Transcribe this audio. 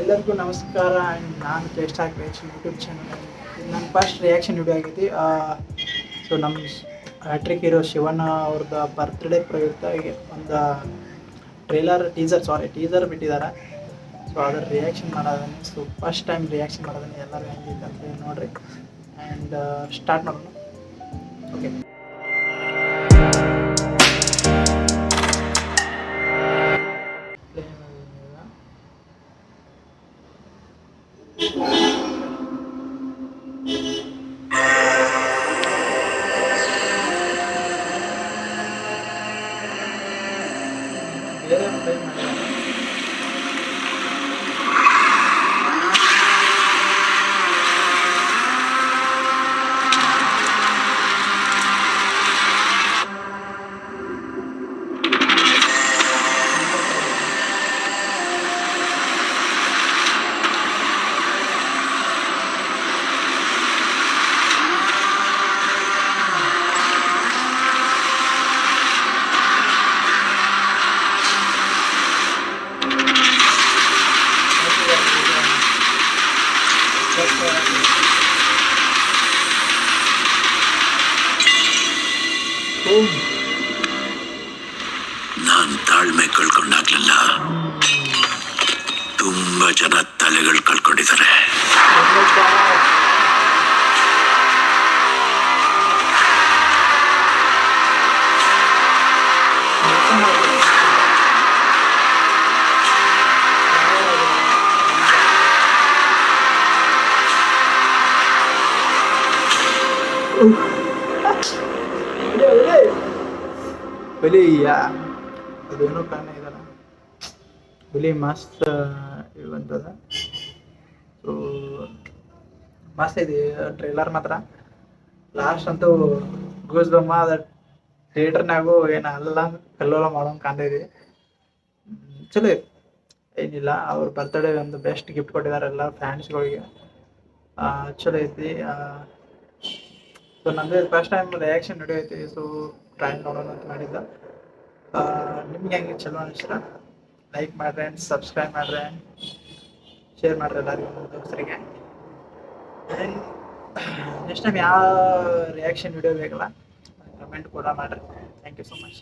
ಎಲ್ಲರಿಗೂ ನಮಸ್ಕಾರ ಆ್ಯಂಡ್ ನಾನು ಟೇಸ್ಟಾಗಿ ರಿಯಾಕ್ಷನ್ ಯೂಟ್ಯೂಬ್ ಚಾನಲ್. ಇದು ನನ್ನ ಫಸ್ಟ್ ರಿಯಾಕ್ಷನ್ ವಿಡಿಯೋ ಆಗೈತಿ. ಸೊ ನಮ್ಮ ಹ್ಯಾಟ್ರಿಕ್ ಹೀರೋ ಶಿವಣ್ಣ ಅವ್ರದ್ದು ಬರ್ತ್ಡೇ ಪ್ರಯುಕ್ತ ಒಂದು ಟೀಸರ್ ಬಿಟ್ಟಿದ್ದಾರೆ. ಸೊ ಅದ್ರ ರಿಯಾಕ್ಷನ್ ಮಾಡೋದನ್ನೇ. ಸೊ ಫಸ್ಟ್ ಟೈಮ್ ರಿಯಾಕ್ಷನ್ ಮಾಡೋದನ್ನೇ. ಎಲ್ಲರೂ ಹೆಂಗಿತ್ತು ಅಂತ ಹೇಳಿ ನೋಡಿರಿ ಆ್ಯಂಡ್ ಸ್ಟಾರ್ಟ್ ಮಾಡೋಣ. ಓಕೆ, ಬೇರೆ ಫ್ರೈ ಮಾಡಿದ್ದಾರೆ. ನಾನ್ ತಾಳ್ಮೆ ಕಳ್ಕೊಂಡಾಗ್ಲಿಲ್ಲ. ತುಂಬಾ ಜನ ತಲೆಗಳು ಕಳ್ಕೊಂಡಿದ್ದಾರೆ. ಹುಲಿ ಅದೇನೋ ಕಾರಣ ಇದಲ್ಲ, ಹುಲಿ ಮಸ್ತ್ ಇವಂತದ. ಸೊ ಮಸ್ತ್ ಇದೆ ಟ್ರೈಲರ್ ಮಾತ್ರ. ಲಾಸ್ಟ್ ಅಂತೂ ಗೂಸ್ಬಂಪ ಅದ ಥಿಯೇಟರ್ನಾಗೂ ಏನು ಅಲ್ಲ ಕಲ್ಲೋಲ ಮಾಡೋಂಗೆ ಕಾಣ್ತೈತಿ. ಚಲೋ ಐತಿ, ಏನಿಲ್ಲ. ಅವ್ರ ಬರ್ತ್ಡೇ ಒಂದು ಬೆಸ್ಟ್ ಗಿಫ್ಟ್ ಕೊಟ್ಟಿದ್ದಾರೆ ಎಲ್ಲ ಫ್ಯಾನ್ಸ್ಗಳಿಗೆ. ಚಲೋ ಐತಿ. ಸೊ ನಂದು ಫಸ್ಟ್ ಟೈಮ್ ರಿಯಾಕ್ಷನ್ ವಿಡಿಯೋ ಐತಿ. ಸೊ ಟ್ರೈ ನೋಡೋಣ ಅಂತ ಮಾಡಿದ್ದ. ನಿಮ್ಗೆ ಹೆಂಗೆ ಚಲೋ ಅನಿಸ್ರ ಲೈಕ್ ಮಾಡ್ರಿ ಆ್ಯಂಡ್ ಸಬ್ಸ್ಕ್ರೈಬ್ ಮಾಡ್ರಿ ಆ್ಯಂಡ್ ಶೇರ್ ಮಾಡ್ರಿ ಎಲ್ಲರಿಗೂ, ನಮ್ಮ ದೋಸ್ತರಿಗೆ. ಆ್ಯಂಡ್ ನೆಕ್ಸ್ಟ್ ಟೈಮ್ ಯಾವ ರಿಯಾಕ್ಷನ್ ವಿಡಿಯೋ ಬೇಕಲ್ಲ ಕಮೆಂಟ್ ಕೂಡ ಮಾಡಿರಿ. Thank you so much.